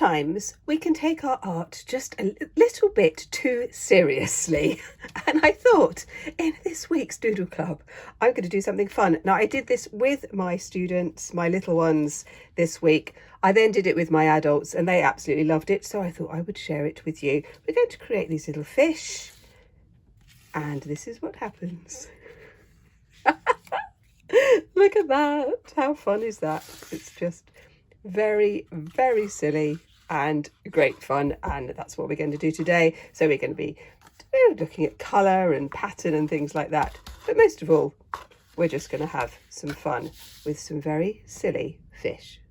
sometimes we can take our art just a little bit too seriously. And I thought, in this week's Doodle Club, I'm going to do something fun. Now, I did this with my students, my little ones, this week. I then did it with my adults and they absolutely loved it. So I thought I would share it with you. We're going to create these little fish. And this is what happens. Look at that. How fun is that? It's just very, very silly and great fun, and that's what we're going to do today. So we're going to be looking at colour and pattern and things like that, but most of all we're just going to have some fun with some very silly fish.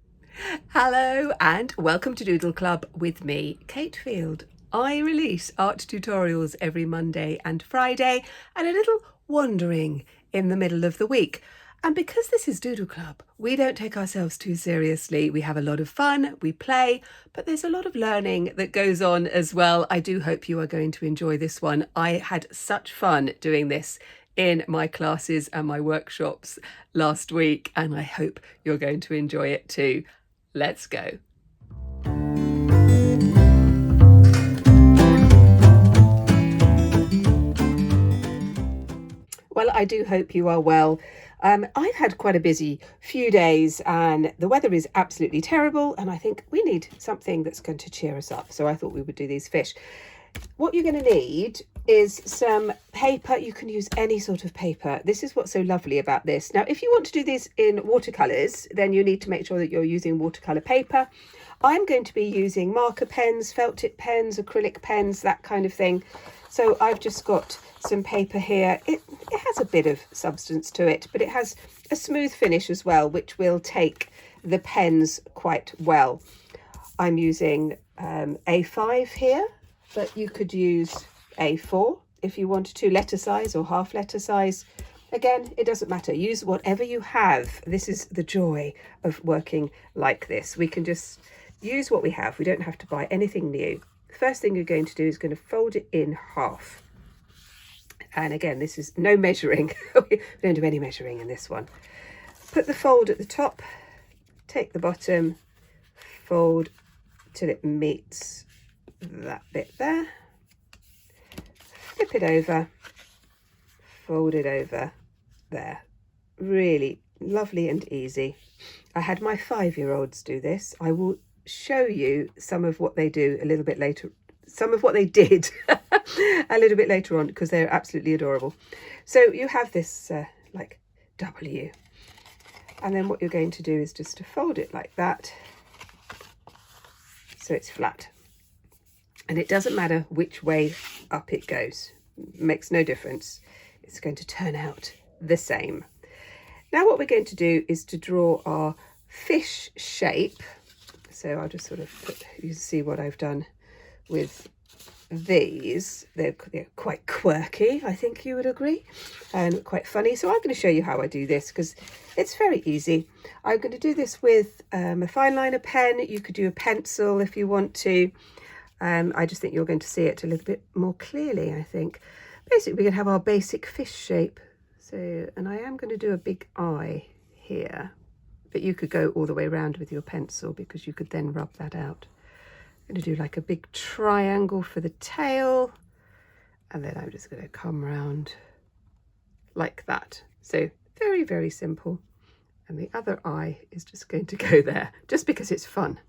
Hello and welcome to Doodle Club with me, Cate Field. I release art tutorials every Monday and Friday and a little wandering in the middle of the week. And because this is Doodle Club, we don't take ourselves too seriously. We have a lot of fun, we play, but there's a lot of learning that goes on as well. I do hope you are going to enjoy this one. I had such fun doing this in my classes and my workshops last week, and I hope you're going to enjoy it too. Let's go. Well, I do hope you are well. I've had quite a busy few days and the weather is absolutely terrible, and I think we need something that's going to cheer us up. So I thought we would do these fish. What you're going to need is some paper. You can use any sort of paper. This is what's so lovely about this. Now, if you want to do this in watercolours, then you need to make sure that you're using watercolour paper. I'm going to be using marker pens, felt tip pens, acrylic pens, that kind of thing. So I've just got some paper here. It has a bit of substance to it, but it has a smooth finish as well, which will take the pens quite well. I'm using A5 here, but you could use A4 if you wanted to, letter size or half letter size. Again, it doesn't matter. Use whatever you have. This is the joy of working like this. We can just use what we have. We don't have to buy anything new. The first thing you're going to do is going to fold it in half. And again, this is no measuring. We don't do any measuring in this one. Put the fold at the top, take the bottom, fold till it meets that bit there. Flip it over, fold it over there. Really lovely and easy. I had my 5-year-olds do this. I will show you some of what they do a little bit later, some of what they did a little bit later on, because they're absolutely adorable. So you have this like W, and then what you're going to do is just to fold it like that so it's flat, and it doesn't matter which way up it goes, it makes no difference, it's going to turn out the same. Now what we're going to do is to draw our fish shape. So I'll just sort of put, you can see what I've done with these. They're quite quirky, I think you would agree, and quite funny. So I'm going to show you how I do this because it's very easy. I'm going to do this with a fine liner pen. You could do a pencil if you want to. I just think you're going to see it a little bit more clearly, I think. Basically, we're going to have our basic fish shape. So, and I am going to do a big eye here, but you could go all the way around with your pencil because you could then rub that out. I'm going to do like a big triangle for the tail, and then I'm just going to come round like that. So very, very simple. And the other eye is just going to go there just because it's fun.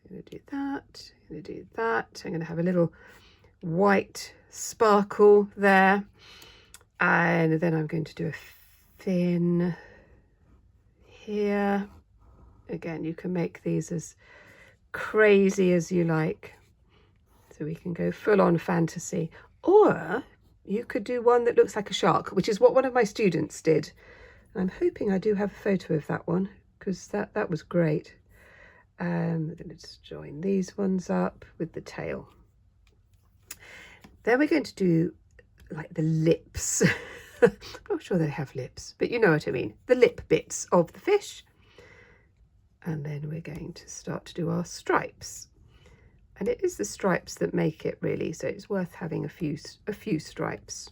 I'm going to do that, I'm going to do that. I'm going to have a little white sparkle there, and then I'm going to do a fin here. Again, you can make these as crazy as you like, so we can go full on fantasy, or you could do one that looks like a shark, which is what one of my students did. I'm hoping I do have a photo of that one because that was great. Then let's join these ones up with the tail. Then we're going to do like the lips. I'm not sure they have lips, but you know what I mean, the lip bits of the fish. And then we're going to start to do our stripes, and it is the stripes that make it really, so it's worth having a few stripes.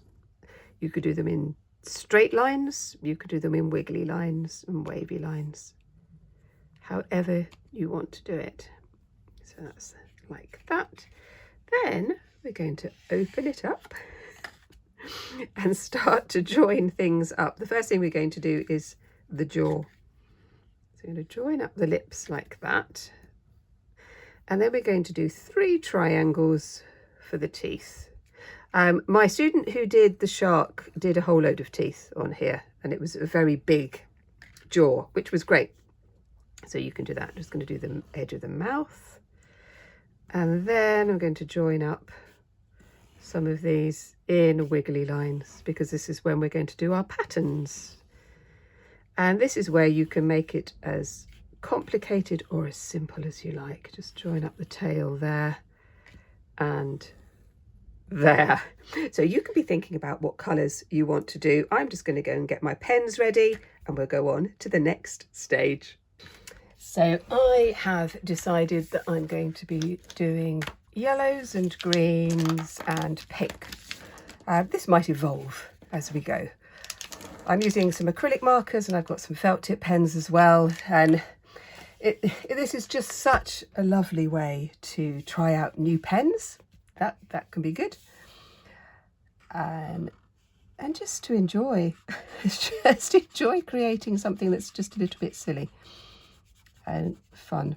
You could do them in straight lines, you could do them in wiggly lines and wavy lines, however you want to do it. So that's like that. Then we're going to open it up and start to join things up. The first thing we're going to do is the jaw. So we're going to join up the lips like that. And then we're going to do 3 triangles for the teeth. My student who did the shark did a whole load of teeth on here, and it was a very big jaw, which was great. So you can do that. I'm just going to do the edge of the mouth. And then I'm going to join up some of these in wiggly lines, because this is when we're going to do our patterns. And this is where you can make it as complicated or as simple as you like. Just join up the tail there and there. So you can be thinking about what colours you want to do. I'm just going to go and get my pens ready, and we'll go on to the next stage. So I have decided that I'm going to be doing yellows and greens and pink. This might evolve as we go. I'm using some acrylic markers, and I've got some felt tip pens as well, and this is just such a lovely way to try out new pens. That can be good, and just to enjoy creating something that's just a little bit silly and fun.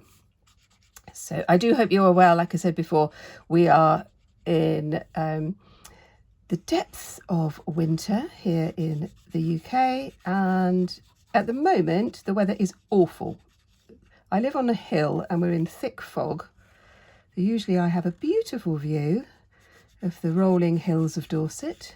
So I do hope you are well. Like I said before, we are in the depths of winter here in the UK, and at the moment the weather is awful. I live on a hill and we're in thick fog. Usually I have a beautiful view of the rolling hills of Dorset,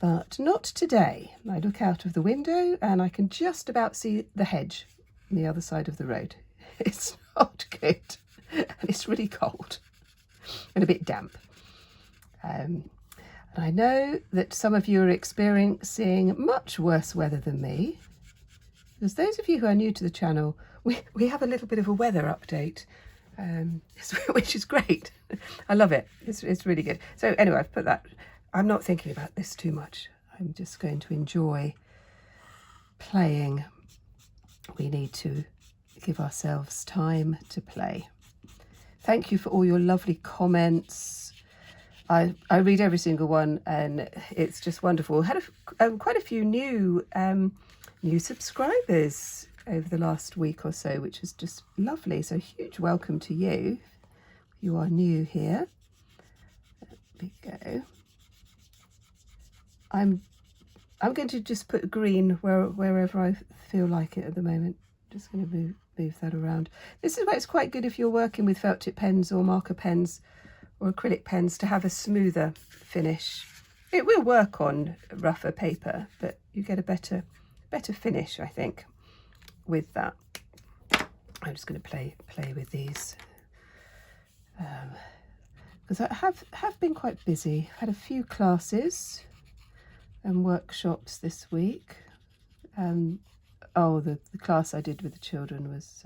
but not today. I look out of the window and I can just about see the hedge on the other side of the road. It's not good, and it's really cold and a bit damp. And I know that some of you are experiencing much worse weather than me, because those of you who are new to the channel, we have a little bit of a weather update, which is great. I love it. It's really good. So anyway, I've put that. I'm not thinking about this too much. I'm just going to enjoy playing. We need to give ourselves time to play. Thank you for all your lovely comments. I read every single one, and it's just wonderful. Had quite a few new subscribers over the last week or so, which is just lovely. So huge welcome to you. You are new here. There we go. I'm going to just put green wherever I feel like it at the moment. Just going to move that around. This is where it's quite good if you're working with felt tip pens or marker pens or acrylic pens to have a smoother finish. It will work on rougher paper, but you get a better finish, I think, with that. I'm just going to play with these because I have been quite busy. I've had a few classes and workshops this week. The class I did with the children was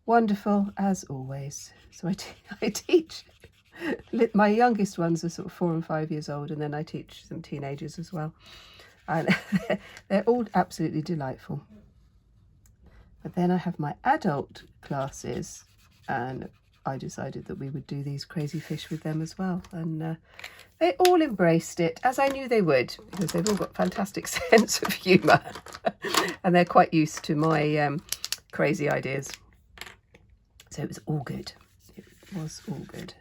wonderful as always. So I teach. My youngest ones are sort of 4 and 5 years old, and then I teach some teenagers as well, and they're all absolutely delightful. But then I have my adult classes, and I decided that we would do these crazy fish with them as well, and they all embraced it, as I knew they would, because they've all got fantastic sense of humour and they're quite used to my crazy ideas. So it was all good. It was all good.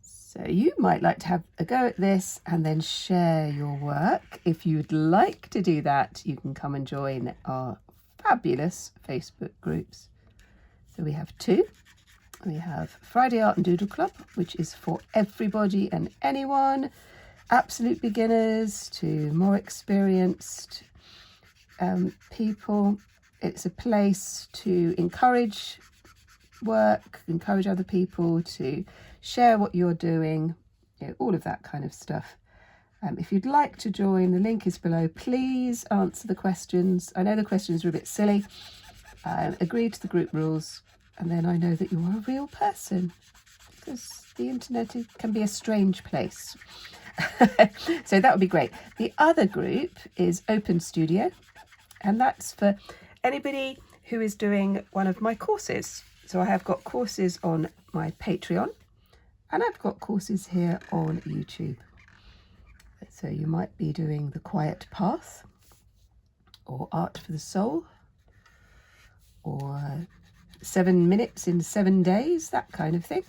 So you might like to have a go at this and then share your work. If you'd like to do that, you can come and join our fabulous Facebook groups. So we have 2. We have Friday Art and Doodle Club, which is for everybody and anyone, absolute beginners to more experienced people. It's a place to encourage work, encourage other people to share what you're doing, all of that kind of stuff. If you'd like to join, the link is below. Please answer the questions. I know the questions are a bit silly. Agree to the group rules, and then I know that you are a real person, because the internet can be a strange place. So that would be great. The other group is Open Studio, and that's for anybody who is doing one of my courses. So I have got courses on my Patreon, and I've got courses here on YouTube. So you might be doing The Quiet Path, or Art for the Soul, or 7 minutes in 7 days, that kind of thing.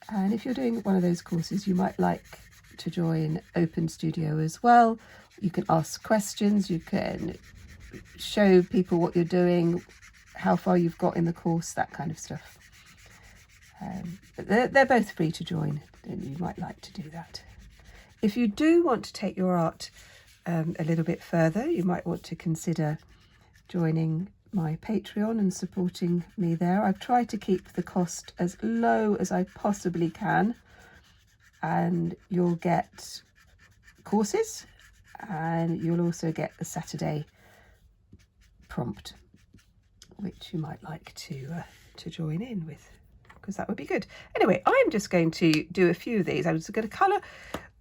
And if you're doing one of those courses, you might like to join Open Studio as well. You can ask questions, you can show people what you're doing, how far you've got in the course, that kind of stuff. But they're both free to join, and you might like to do that. If you do want to take your art a little bit further, you might want to consider joining my Patreon and supporting me there. I've tried to keep the cost as low as I possibly can, and you'll get courses, and you'll also get a Saturday prompt, which you might like to join in with, because that would be good. Anyway, I'm just going to do a few of these. I'm just going to colour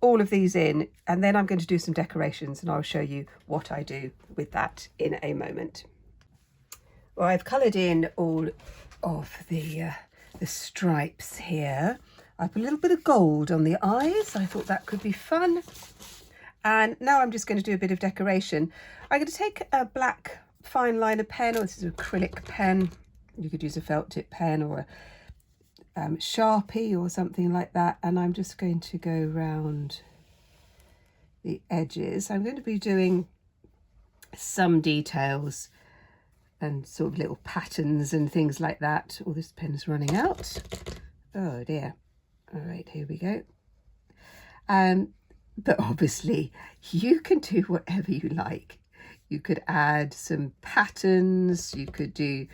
all of these in, and then I'm going to do some decorations, and I'll show you what I do with that in a moment. Well, I've coloured in all of the stripes here. I put a little bit of gold on the eyes. I thought that could be fun. And now I'm just going to do a bit of decoration. I'm going to take a black fine liner pen, or this is an acrylic pen. You could use a felt tip pen or a Sharpie or something like that. And I'm just going to go round the edges. I'm going to be doing some details and sort of little patterns and things like that. Oh, this pen's running out. Oh dear. All right, here we go. But obviously you can do whatever you like. You could add some patterns, you could do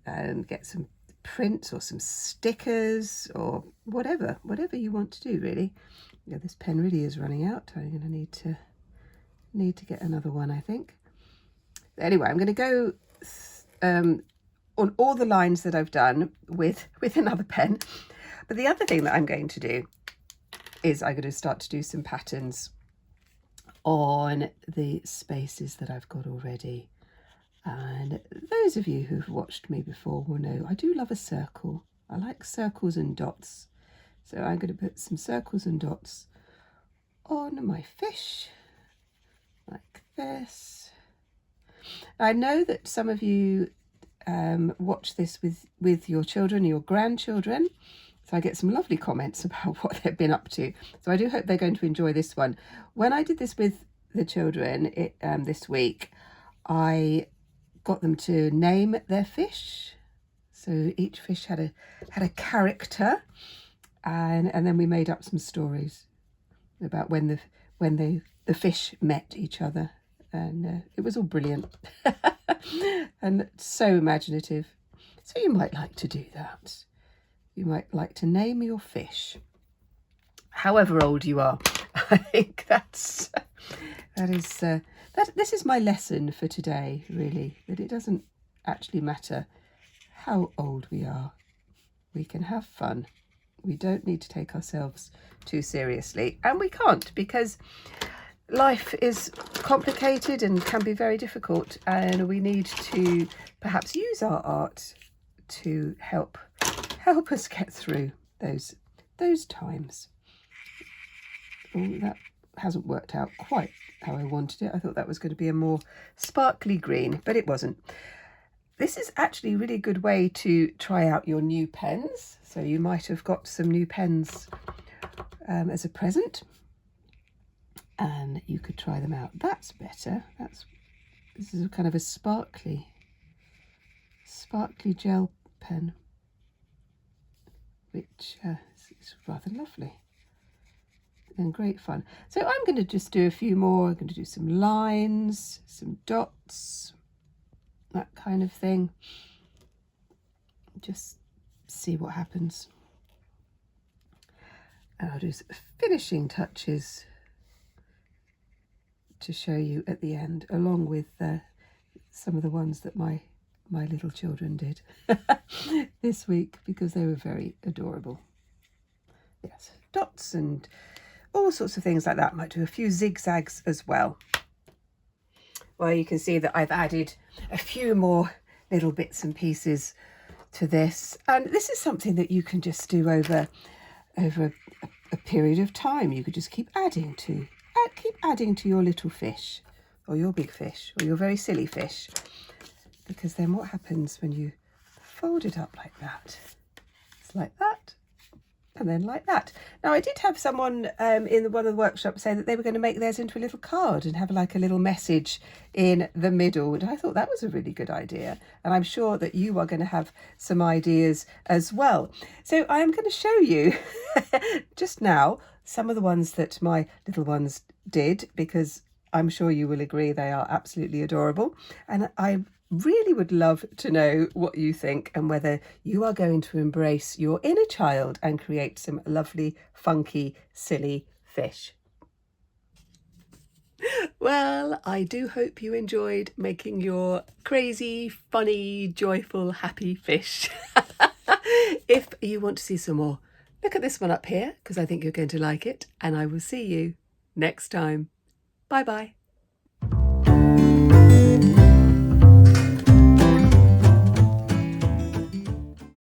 get some prints or some stickers or whatever you want to do, really. Yeah, this pen really is running out. I'm going to need to get another one, I think. Anyway, I'm going to go on all the lines that I've done with another pen. But the other thing that I'm going to do is I'm going to start to do some patterns on the spaces that I've got already. And those of you who've watched me before will know I do love a circle. I like circles and dots. So I'm going to put some circles and dots on my fish, like this. I know that some of you watch this with your children, your grandchildren. So I get some lovely comments about what they've been up to. So I do hope they're going to enjoy this one. When I did this with the children this week, I got them to name their fish. So each fish had a character, and then we made up some stories about when the fish met each other, and it was all brilliant and so imaginative. So you might like to do that. You might like to name your fish, however old you are. I think this is my lesson for today, really, that it doesn't actually matter how old we are. We can have fun. We don't need to take ourselves too seriously, and we can't, because life is complicated and can be very difficult, and we need to perhaps use our art to help us get through those times. Oh, that hasn't worked out quite how I wanted it. I thought that was going to be a more sparkly green, but it wasn't. This is actually a really good way to try out your new pens. So you might have got some new pens as a present, and you could try them out. That's better. This is a kind of a sparkly gel pen, which is rather lovely and great fun. So I'm going to just do a few more. I'm going to do some lines, some dots, that kind of thing. Just see what happens. And I'll do some finishing touches to show you at the end, along with some of the ones that my little children did this week, because they were very adorable. Yes, dots and all sorts of things like that. Might do a few zigzags as well. Well, you can see that I've added a few more little bits and pieces to this. And this is something that you can just do over a period of time. You could just keep adding to your little fish, or your big fish, or your very silly fish. Because then what happens when you fold it up like that? It's like that, and then like that. Now, I did have someone in one of the workshops say that they were going to make theirs into a little card and have like a little message in the middle. And I thought that was a really good idea. And I'm sure that you are going to have some ideas as well. So I am going to show you just now some of the ones that my little ones did, because I'm sure you will agree they are absolutely adorable. And I really would love to know what you think and whether you are going to embrace your inner child and create some lovely, funky, silly fish. Well, I do hope you enjoyed making your crazy, funny, joyful, happy fish. If you want to see some more, look at this one up here, because I think you're going to like it, and I will see you next time. Bye bye.